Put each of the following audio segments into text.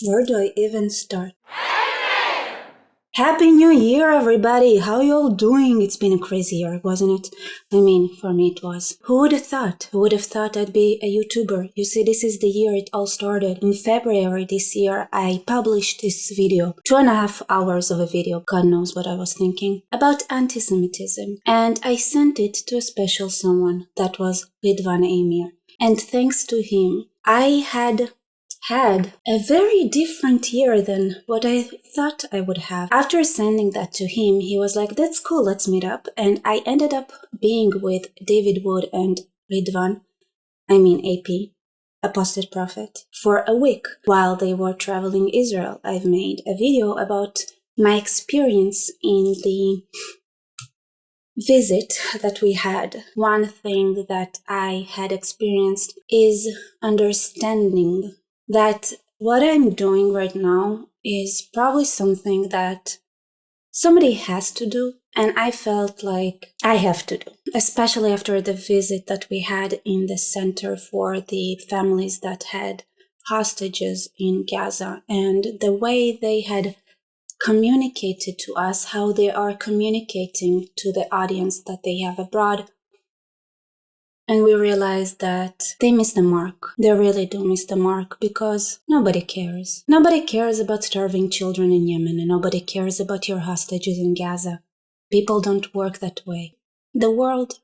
Where do I even start? Happy New Year, everybody! How you all doing? It's been a crazy year, wasn't it? I mean, for me it was. Who would have thought? Who would have thought I'd be a YouTuber? You see, this is the year it all started. In February this year, I published this video. 2.5 hours of a video. God knows what I was thinking. About anti-Semitism. And I sent it to a special someone. That was Ridvan Emir. And thanks to him, I had a very different year than what I thought I would have. After sending that to him, he was like, that's cool, let's meet up. And I ended up being with David Wood and Ridvan, AP, Apostate Prophet, for a week while they were traveling Israel. I've made a video about my experience in the visit that we had. One thing that I had experienced is understanding that what I'm doing right now is probably something that somebody has to do, and I felt like I have to do, especially after the visit that we had in the center for the families that had hostages in Gaza, and the way they had communicated to us, how they are communicating to the audience that they have abroad. And we realized that they missed the mark. They really do miss the mark because nobody cares. Nobody cares about starving children in Yemen, and nobody cares about your hostages in Gaza. People don't work that way. The world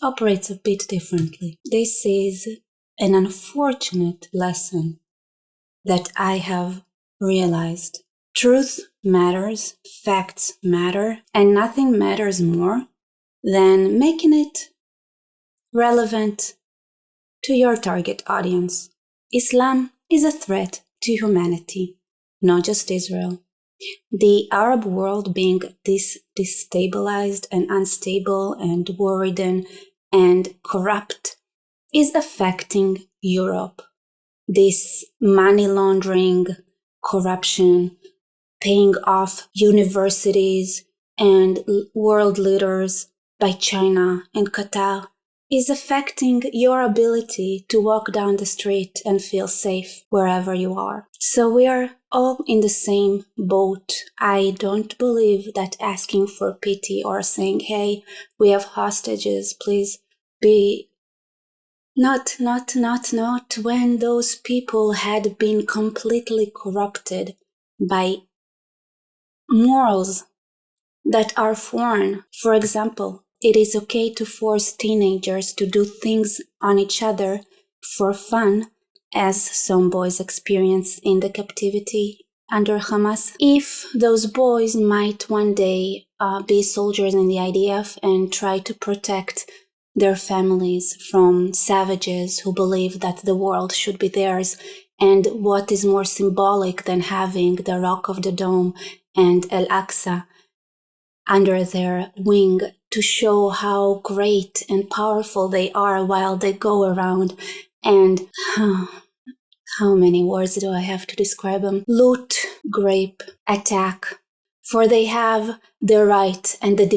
operates a bit differently. This is an unfortunate lesson that I have realized. Truth matters, facts matter, and nothing matters more than making it relevant to your target audience. Islam is a threat to humanity, not just Israel. The Arab world being destabilized and unstable and worried and corrupt is affecting Europe. This money laundering, corruption, paying off universities and world leaders by China and Qatar is affecting your ability to walk down the street and feel safe wherever you are. So we are all in the same boat. I don't believe that asking for pity or saying, hey, we have hostages, please be not when those people had been completely corrupted by morals that are foreign. For example, it is okay to force teenagers to do things on each other for fun, as some boys experience in the captivity under Hamas, if those boys might one day be soldiers in the IDF and try to protect their families from savages who believe that the world should be theirs. And what is more symbolic than having the Rock of the Dome and Al-Aqsa under their wing to show how great and powerful they are while they go around and how many words do I have to describe them? Loot, grape, attack, for they have the right and the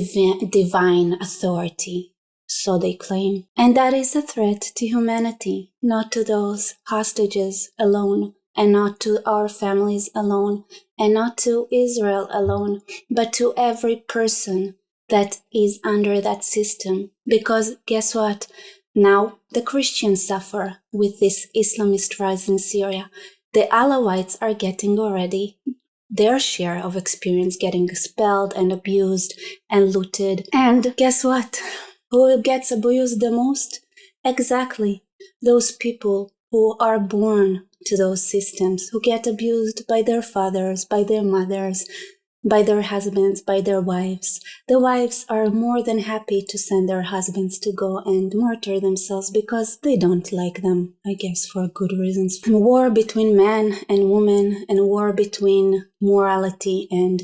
divine authority, so they claim. And that is a threat to humanity, not to those hostages alone, and not to our families alone, and not to Israel alone, but to every person that is under that system. Because guess what? Now the Christians suffer with this Islamist rise in Syria. The Alawites are getting already their share of experience getting expelled and abused and looted. And guess what? Who gets abused the most? Exactly those people who are born to those systems, who get abused by their fathers, by their mothers, by their husbands, by their wives. The wives are more than happy to send their husbands to go and martyr themselves because they don't like them, I guess for good reasons. War between man and woman, and war between morality and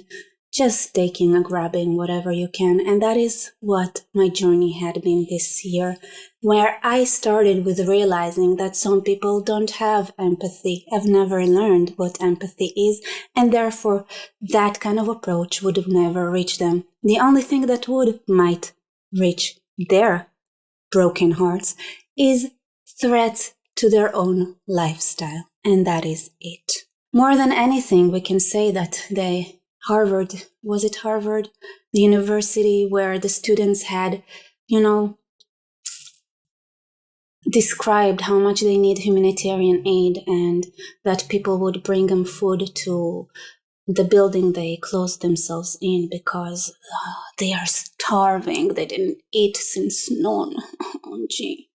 just taking and grabbing whatever you can. And that is what my journey had been this year, where I started with realizing that some people don't have empathy, have never learned what empathy is, and therefore that kind of approach would never reach them. The only thing that might reach their broken hearts is threats to their own lifestyle, and that is it. More than anything, we can say that Harvard, was it Harvard? The university where the students had, described how much they need humanitarian aid and that people would bring them food to the building they closed themselves in because they are starving. They didn't eat since noon. Oh, gee.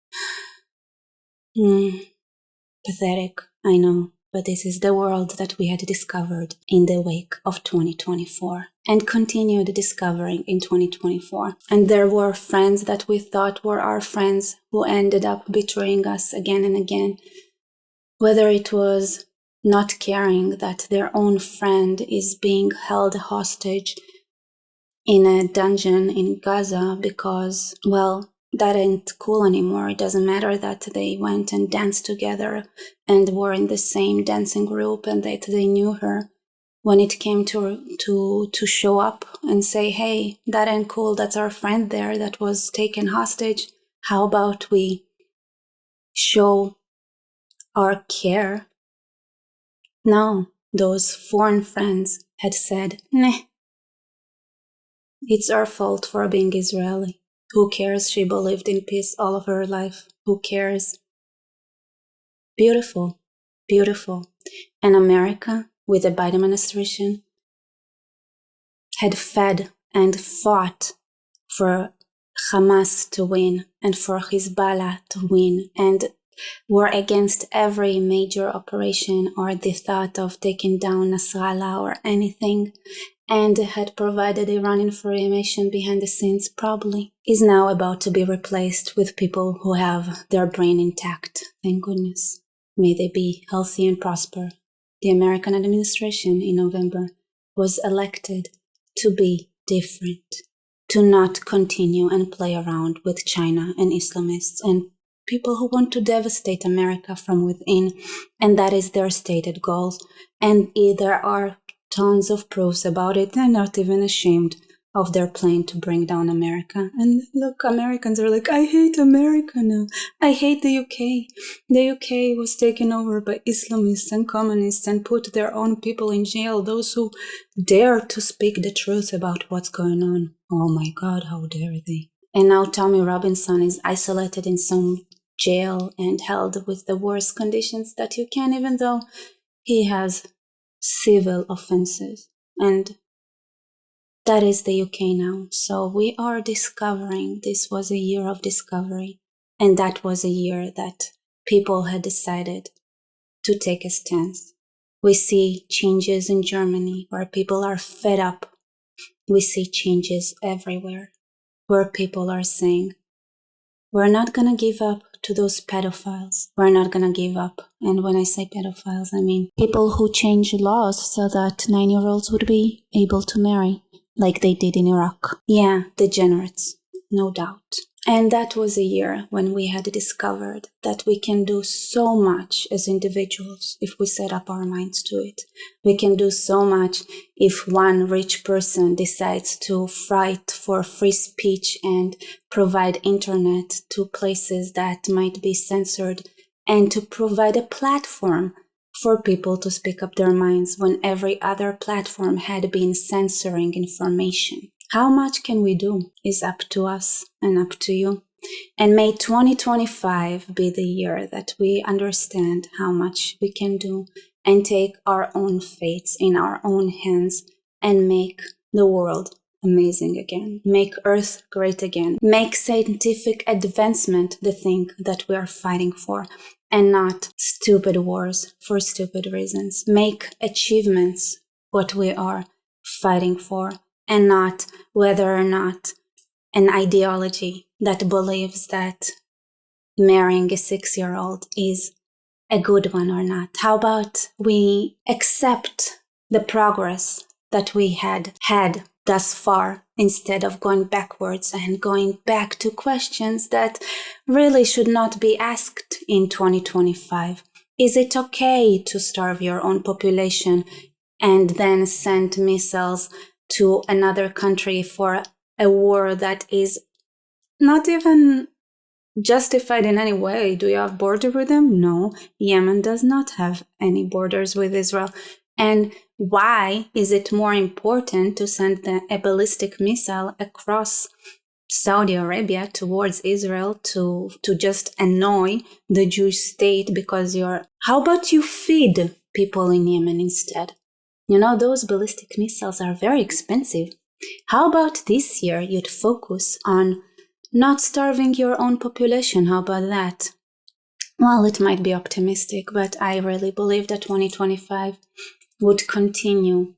Pathetic, I know. But this is the world that we had discovered in the wake of 2024 and continued discovering in 2024. And there were friends that we thought were our friends who ended up betraying us again and again. Whether it was not caring that their own friend is being held hostage in a dungeon in Gaza because, well, that ain't cool anymore. It doesn't matter that they went and danced together and were in the same dancing group and that they knew her. When it came to show up and say, hey, that ain't cool, that's our friend there that was taken hostage. How about we show our care? No, those foreign friends had said, nah, it's our fault for being Israeli. Who cares? She believed in peace all of her life. Who cares? Beautiful, beautiful. And America, with the Biden administration, had fed and fought for Hamas to win and for Hezbollah to win and were against every major operation or the thought of taking down Nasrallah or anything, and had provided Iran information behind the scenes probably, is now about to be replaced with people who have their brain intact. Thank goodness. May they be healthy and prosper. The American administration in November was elected to be different, to not continue and play around with China and Islamists and people who want to devastate America from within, and that is their stated goals. And there are tons of proofs about it. They're not even ashamed of their plan to bring down America. And look, Americans are like, I hate America now. I hate the UK. The UK was taken over by Islamists and communists and put their own people in jail, those who dare to speak the truth about what's going on. Oh my God, how dare they? And now Tommy Robinson is isolated in some jail and held with the worst conditions that you can, even though he has civil offenses. And that is the UK now. So we are discovering. This was a year of discovery. And that was a year that people had decided to take a stance. We see changes in Germany where people are fed up. We see changes everywhere where people are saying, we're not going to give up to those pedophiles. We're not going to give up. And when I say pedophiles, I mean people who change laws so that 9-year-olds would be able to marry, like they did in Iraq. Yeah, degenerates, no doubt. And that was a year when we had discovered that we can do so much as individuals if we set up our minds to it. We can do so much if one rich person decides to fight for free speech and provide internet to places that might be censored and to provide a platform for people to speak up their minds when every other platform had been censoring information. How much can we do is up to us and up to you. And may 2025 be the year that we understand how much we can do and take our own fates in our own hands and make the world amazing again. Make Earth great again. Make scientific advancement the thing that we are fighting for and not stupid wars for stupid reasons. Make achievements what we are fighting for, and not whether or not an ideology that believes that marrying a 6-year-old is a good one or not. How about we accept the progress that we had thus far instead of going backwards and going back to questions that really should not be asked in 2025. Is it okay to starve your own population and then send missiles to another country for a war that is not even justified in any way. Do you have border with them? No. Yemen does not have any borders with Israel. And why is it more important to send a ballistic missile across Saudi Arabia towards Israel to just annoy the Jewish state because how about you feed people in Yemen instead? Those ballistic missiles are very expensive. How about this year you'd focus on not starving your own population? How about that? Well, it might be optimistic, but I really believe that 2025 would continue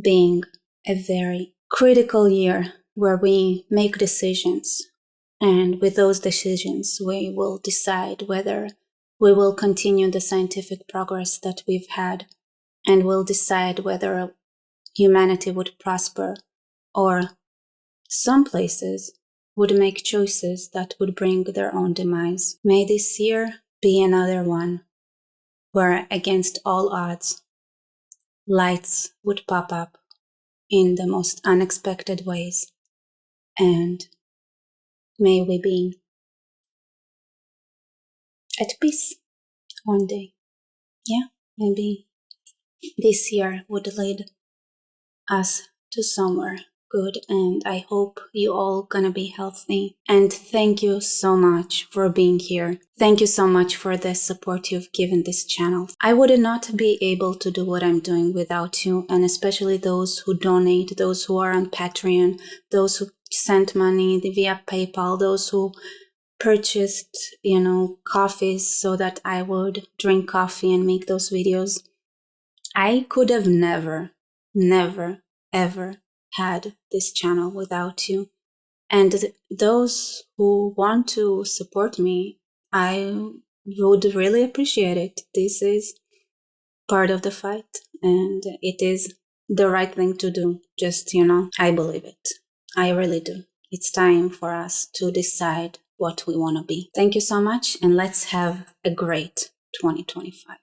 being a very critical year where we make decisions. And with those decisions, we will decide whether we will continue the scientific progress that we've had, and we'll decide whether humanity would prosper, or some places would make choices that would bring their own demise. May this year be another one where, against all odds, lights would pop up in the most unexpected ways. And may we be at peace one day. Yeah, maybe this year would lead us to somewhere good, and I hope you all gonna be healthy. And thank you so much for being here. Thank you so much for the support you've given this channel. I would not be able to do what I'm doing without you, and especially those who donate, those who are on Patreon, those who sent money via PayPal, those who purchased, coffees so that I would drink coffee and make those videos. I could have never, ever had this channel without you. And those who want to support me, I would really appreciate it. This is part of the fight, and it is the right thing to do. Just, I believe it. I really do. It's time for us to decide what we want to be. Thank you so much, and let's have a great 2025.